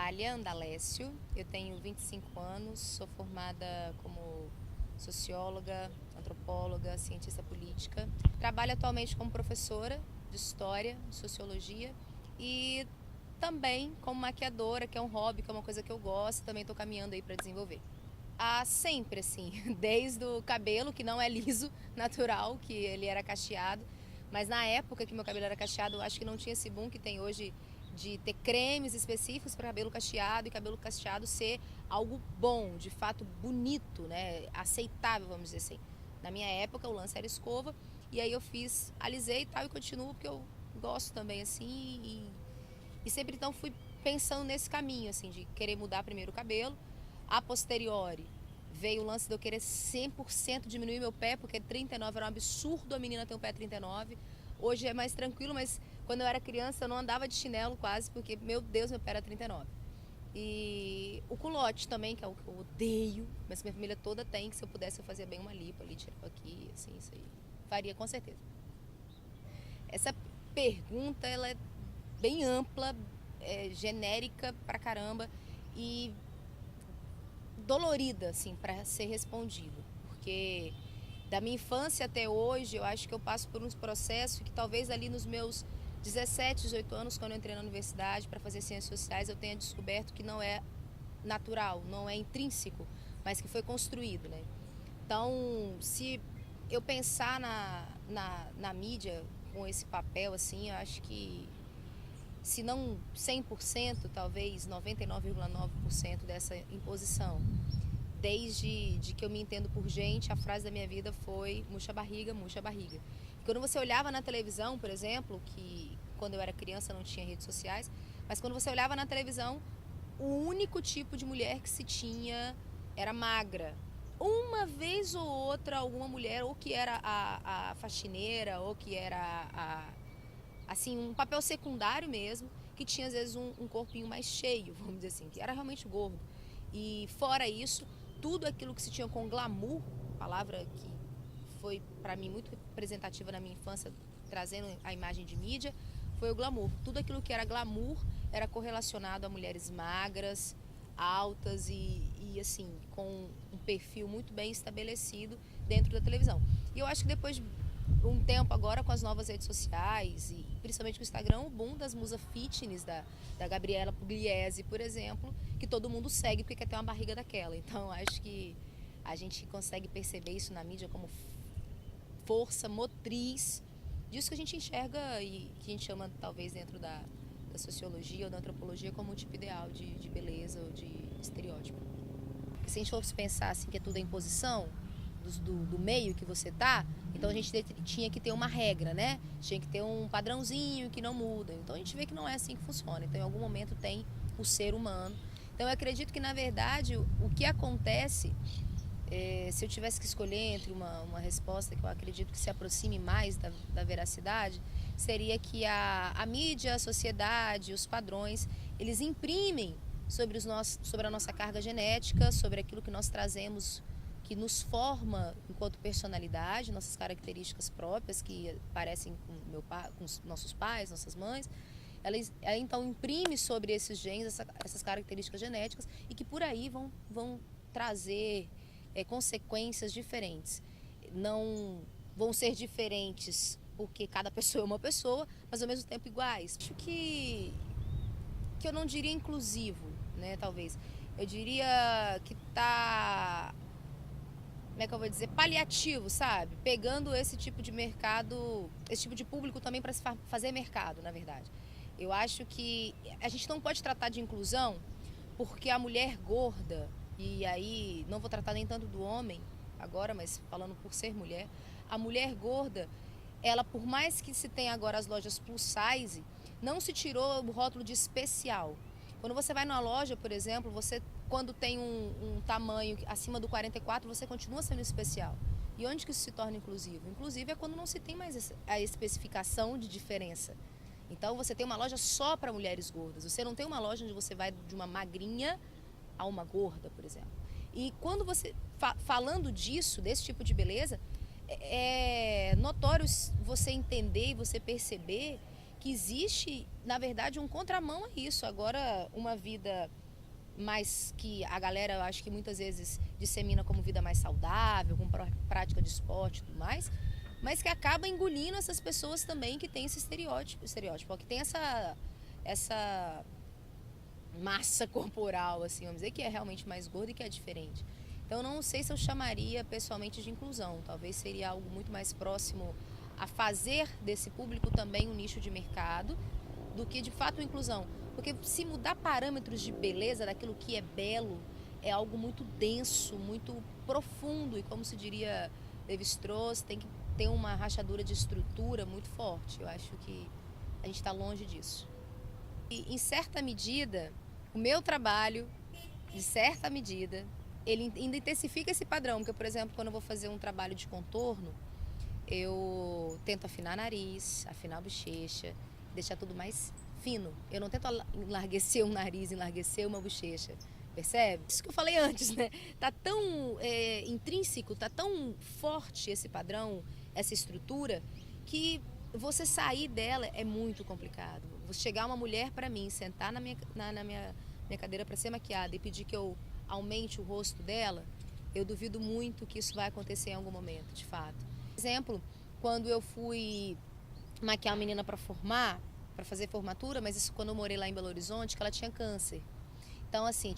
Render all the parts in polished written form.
Natália Andalécio, eu tenho 25 anos, sou formada como socióloga, antropóloga, cientista política. Trabalho atualmente como professora de história, de sociologia e também como maquiadora, que é um hobby, que é uma coisa que eu gosto, também estou caminhando aí para desenvolver. Sempre assim, desde o cabelo, que não é liso, natural, que ele era cacheado, mas na época que meu cabelo era cacheado, eu acho que não tinha esse boom que tem hoje de ter cremes específicos para cabelo cacheado e cabelo cacheado ser algo bom, de fato bonito, né? Aceitável, vamos dizer assim. Na minha época, o lance era escova, e aí eu alisei e tal, e continuo porque eu gosto também, assim, e sempre então fui pensando nesse caminho, assim, de querer mudar primeiro o cabelo. A posteriori, veio o lance de eu querer 100% diminuir meu pé, porque 39 era um absurdo a menina ter um pé 39. Hoje é mais tranquilo, mas quando eu era criança eu não andava de chinelo quase, porque, meu Deus, meu pé era 39. E o culote também, que é o que eu odeio, mas minha família toda tem, que se eu pudesse eu fazia bem uma lipo ali, tirava aqui, assim, isso aí. Faria com certeza. Essa pergunta, ela é bem ampla, genérica pra caramba e dolorida, assim, para ser respondido, porque da minha infância até hoje, eu acho que eu passo por uns processos que talvez ali nos meus 17, 18 anos, quando eu entrei na universidade para fazer ciências sociais, eu tenha descoberto que não é natural, não é intrínseco, mas que foi construído, né? Então, se eu pensar na mídia com esse papel, assim, eu acho que se não 100%, talvez 99,9% dessa imposição. Desde que eu me entendo por gente, a frase da minha vida foi murcha a barriga, murcha a barriga. E quando você olhava na televisão, por exemplo, que quando eu era criança não tinha redes sociais, mas quando você olhava na televisão, o único tipo de mulher que se tinha era magra. Uma vez ou outra, alguma mulher, ou que era a faxineira, ou que era assim, um papel secundário mesmo, que tinha às vezes um corpinho mais cheio, vamos dizer assim, que era realmente gordo. E fora isso, tudo aquilo que se tinha com glamour, palavra que foi para mim muito representativa na minha infância, trazendo a imagem de mídia, foi o glamour. Tudo aquilo que era glamour era correlacionado a mulheres magras, altas e assim, com um perfil muito bem estabelecido dentro da televisão. E eu acho que depois de um tempo agora com as novas redes sociais e principalmente com o Instagram, o boom das musas fitness da Gabriela Pugliese, por exemplo, que todo mundo segue porque quer ter uma barriga daquela. Então acho que a gente consegue perceber isso na mídia como força motriz disso que a gente enxerga e que a gente chama talvez dentro da sociologia ou da antropologia como um tipo ideal de beleza ou de estereótipo. Porque se a gente fosse pensar assim que é tudo a imposição do meio que você tá, então a gente tinha que ter uma regra, né? Tinha que ter um padrãozinho que não muda. Então a gente vê que não é assim que funciona. Então em algum momento tem o ser humano. Então eu acredito que na verdade o que acontece, se eu tivesse que escolher entre uma resposta que eu acredito que se aproxime mais da veracidade, seria que a mídia, a sociedade, os padrões, eles imprimem sobre a nossa carga genética, sobre aquilo que nós trazemos, que nos forma enquanto personalidade, nossas características próprias que parecem com os nossos pais, nossas mães. Ela então imprime sobre esses genes essas características genéticas e que por aí vão trazer consequências diferentes. Não vão ser diferentes porque cada pessoa é uma pessoa, mas ao mesmo tempo iguais. Acho que eu não diria inclusivo, né, talvez. Eu diria que tá, como é que eu vou dizer, paliativo, sabe? Pegando esse tipo de mercado, esse tipo de público também para se fazer mercado, na verdade. Eu acho que a gente não pode tratar de inclusão porque a mulher gorda, e aí não vou tratar nem tanto do homem agora, mas falando por ser mulher, a mulher gorda, ela por mais que se tenha agora as lojas plus size, não se tirou o rótulo de especial. Quando você vai numa loja, por exemplo, você quando tem um tamanho acima do 44, você continua sendo especial. E onde que isso se torna inclusivo? Inclusive é quando não se tem mais a especificação de diferença. Então você tem uma loja só para mulheres gordas. Você não tem uma loja onde você vai de uma magrinha a uma gorda, por exemplo. E quando você, falando disso, desse tipo de beleza, é notório você entender e você perceber que existe, na verdade, um contramão a isso. Agora, uma vida mais que a galera, eu acho que muitas vezes dissemina como vida mais saudável, com prática de esporte e tudo mais, mas que acaba engolindo essas pessoas também que têm esse estereótipo, que tem essa massa corporal, assim, vamos dizer, que é realmente mais gorda e que é diferente. Então, eu não sei se eu chamaria pessoalmente de inclusão, talvez seria algo muito mais próximo a fazer desse público também um nicho de mercado, do que de fato inclusão. Porque se mudar parâmetros de beleza, daquilo que é belo, é algo muito denso, muito profundo. E como se diria Levi-Strauss, tem que ter uma rachadura de estrutura muito forte. Eu acho que a gente está longe disso. E em certa medida, o meu trabalho, de certa medida, ele ainda intensifica esse padrão. Porque, por exemplo, quando eu vou fazer um trabalho de contorno, eu tento afinar nariz, afinar a bochecha, deixar tudo mais fino. Eu não tento enlarguecer um nariz, enlarguecer uma bochecha. Percebe? Isso que eu falei antes, né? Tá tão intrínseco, tá tão forte esse padrão, essa estrutura, que você sair dela é muito complicado. Você chegar uma mulher para mim, sentar na minha cadeira para ser maquiada e pedir que eu aumente o rosto dela, eu duvido muito que isso vai acontecer em algum momento, de fato. Por exemplo, quando eu fui maquiar uma menina para fazer formatura, mas isso quando eu morei lá em Belo Horizonte, que ela tinha câncer. Então, assim,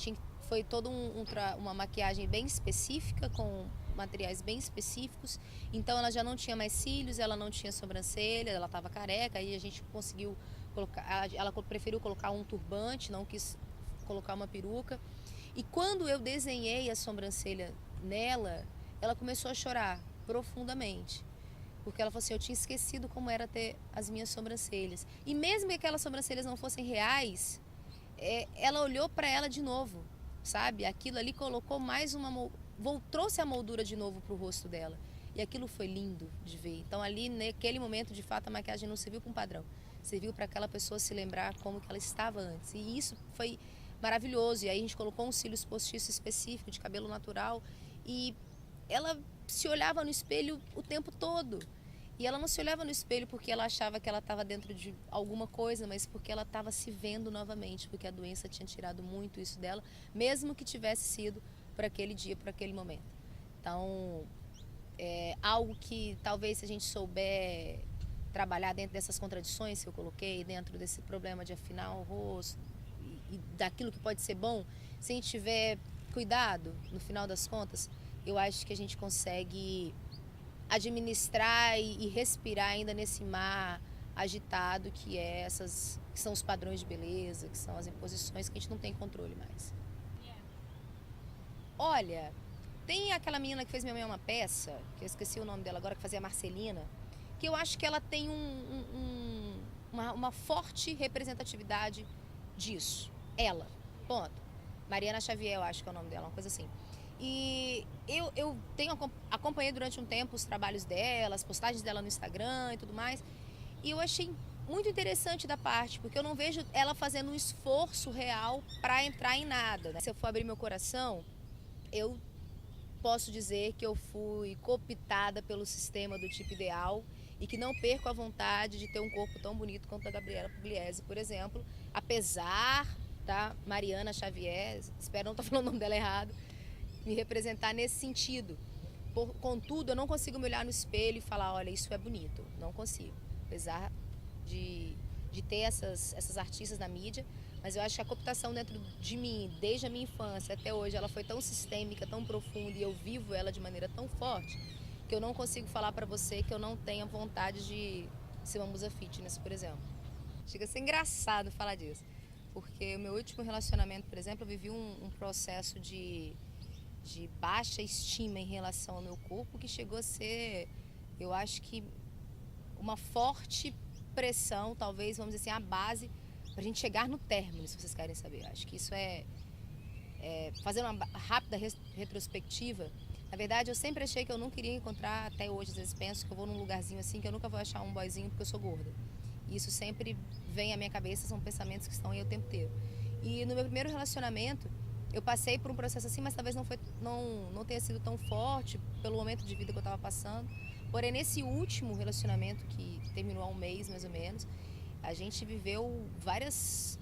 foi toda uma maquiagem bem específica, com materiais bem específicos. Então, ela já não tinha mais cílios, ela não tinha sobrancelha, ela estava careca, aí a gente conseguiu colocar, ela preferiu colocar um turbante, não quis colocar uma peruca. E quando eu desenhei a sobrancelha nela, ela começou a chorar profundamente. Porque ela falou assim, eu tinha esquecido como era ter as minhas sobrancelhas. E mesmo que aquelas sobrancelhas não fossem reais, ela olhou para ela de novo, sabe? Aquilo ali colocou trouxe a moldura de novo para o rosto dela. E aquilo foi lindo de ver. Então ali, naquele momento, de fato, a maquiagem não serviu para um padrão. Serviu para aquela pessoa se lembrar como que ela estava antes. E isso foi maravilhoso. E aí a gente colocou um cílios postiço específico, de cabelo natural. E ela se olhava no espelho o tempo todo. E ela não se olhava no espelho porque ela achava que ela estava dentro de alguma coisa, mas porque ela estava se vendo novamente, porque a doença tinha tirado muito isso dela, mesmo que tivesse sido por aquele dia, por aquele momento. Então, é algo que talvez se a gente souber trabalhar dentro dessas contradições que eu coloquei, dentro desse problema de afinar o rosto e daquilo que pode ser bom, se a gente tiver cuidado, no final das contas, eu acho que a gente consegue administrar e respirar ainda nesse mar agitado que que são os padrões de beleza, que são as imposições que a gente não tem controle mais. Olha, tem aquela menina que fez Minha Mãe é uma Peça, que eu esqueci o nome dela agora, que fazia a Marcelina, que eu acho que ela tem uma forte representatividade disso. Ela, ponto. Mariana Xavier, eu acho que é o nome dela, uma coisa assim. E eu acompanhei durante um tempo os trabalhos dela, as postagens dela no Instagram e tudo mais. E eu achei muito interessante da parte, porque eu não vejo ela fazendo um esforço real para entrar em nada, né? Se eu for abrir meu coração, eu posso dizer que eu fui cooptada pelo sistema do tipo ideal e que não perco a vontade de ter um corpo tão bonito quanto a da Gabriela Pugliese, por exemplo, apesar da Mariana Xavier, espero não estar falando o nome dela errado, me representar nesse sentido. Contudo, eu não consigo me olhar no espelho e falar, olha, isso é bonito. Não consigo. Apesar de ter essas artistas na mídia, mas eu acho que a cooptação dentro de mim, desde a minha infância até hoje, ela foi tão sistêmica, tão profunda, e eu vivo ela de maneira tão forte, que eu não consigo falar pra você que eu não tenha vontade de ser uma musa fitness, por exemplo. Chega a ser engraçado falar disso. Porque o meu último relacionamento, por exemplo, eu vivi um processo de baixa estima em relação ao meu corpo, que chegou a ser, eu acho que, uma forte pressão, talvez, vamos dizer assim, a base para a gente chegar no término, se vocês querem saber. Eu acho que isso fazendo uma rápida retrospectiva. Na verdade, eu sempre achei que eu não queria encontrar, até hoje, às vezes penso que eu vou num lugarzinho assim, que eu nunca vou achar um boyzinho porque eu sou gorda. E isso sempre vem à minha cabeça, são pensamentos que estão aí o tempo inteiro. E no meu primeiro relacionamento, eu passei por um processo assim, mas talvez não tenha sido tão forte pelo momento de vida que eu estava passando. Porém, nesse último relacionamento, que terminou há um mês mais ou menos, A gente viveu várias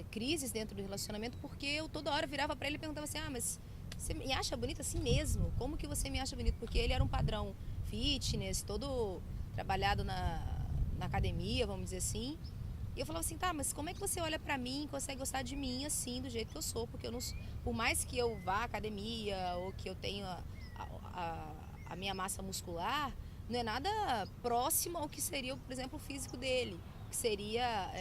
crises dentro do relacionamento, porque eu toda hora virava para ele e perguntava assim, mas você me acha bonita assim mesmo? Como que você me acha bonita? Porque ele era um padrão fitness, todo trabalhado na academia, vamos dizer assim. E eu falava assim, tá, mas como é que você olha pra mim e consegue gostar de mim assim, do jeito que eu sou? Porque eu não, por mais que eu vá à academia ou que eu tenha a minha massa muscular, não é nada próximo ao que seria, por exemplo, o físico dele, que seria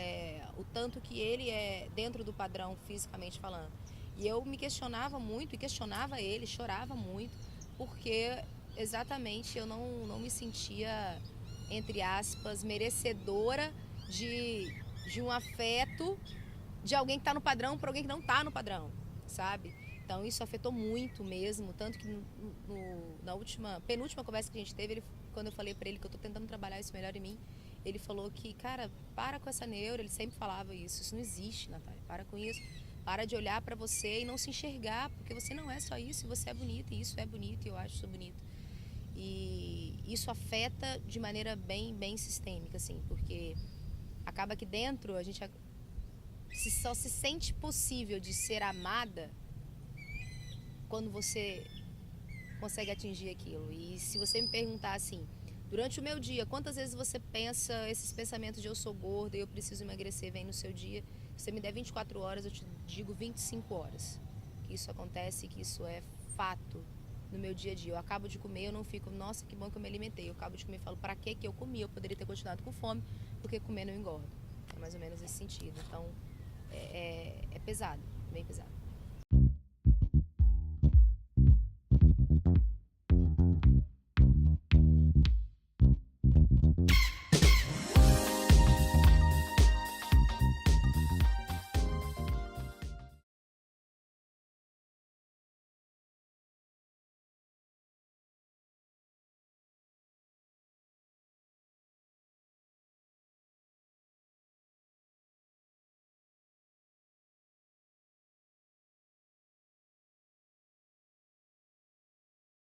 o tanto que ele é dentro do padrão fisicamente falando. E eu me questionava muito, e questionava ele, chorava muito, porque exatamente eu não me sentia, entre aspas, merecedora de um afeto de alguém que está no padrão para alguém que não está no padrão, sabe? Então isso afetou muito mesmo, tanto que na penúltima conversa que a gente teve, quando eu falei para ele que eu estou tentando trabalhar isso melhor em mim, ele falou que, cara, para com essa neura, ele sempre falava isso não existe, Natália, para com isso, para de olhar para você e não se enxergar, porque você não é só isso, você é bonita, e isso é bonito, e eu acho isso bonito. E isso afeta de maneira bem sistêmica, assim, porque acaba que dentro a gente só se sente possível de ser amada quando você consegue atingir aquilo. E se você me perguntar assim, durante o meu dia, quantas vezes você pensa esses pensamentos de eu sou gorda e eu preciso emagrecer, vem no seu dia, se você me der 24 horas, eu te digo 25 horas. Que isso acontece, que isso é fato no meu dia a dia. Eu acabo de comer, eu não fico, nossa, que bom que eu me alimentei. Eu acabo de comer e falo, para que eu comi? Eu poderia ter continuado com fome, porque comer não engorda. É mais ou menos esse sentido. Então, é pesado, bem pesado.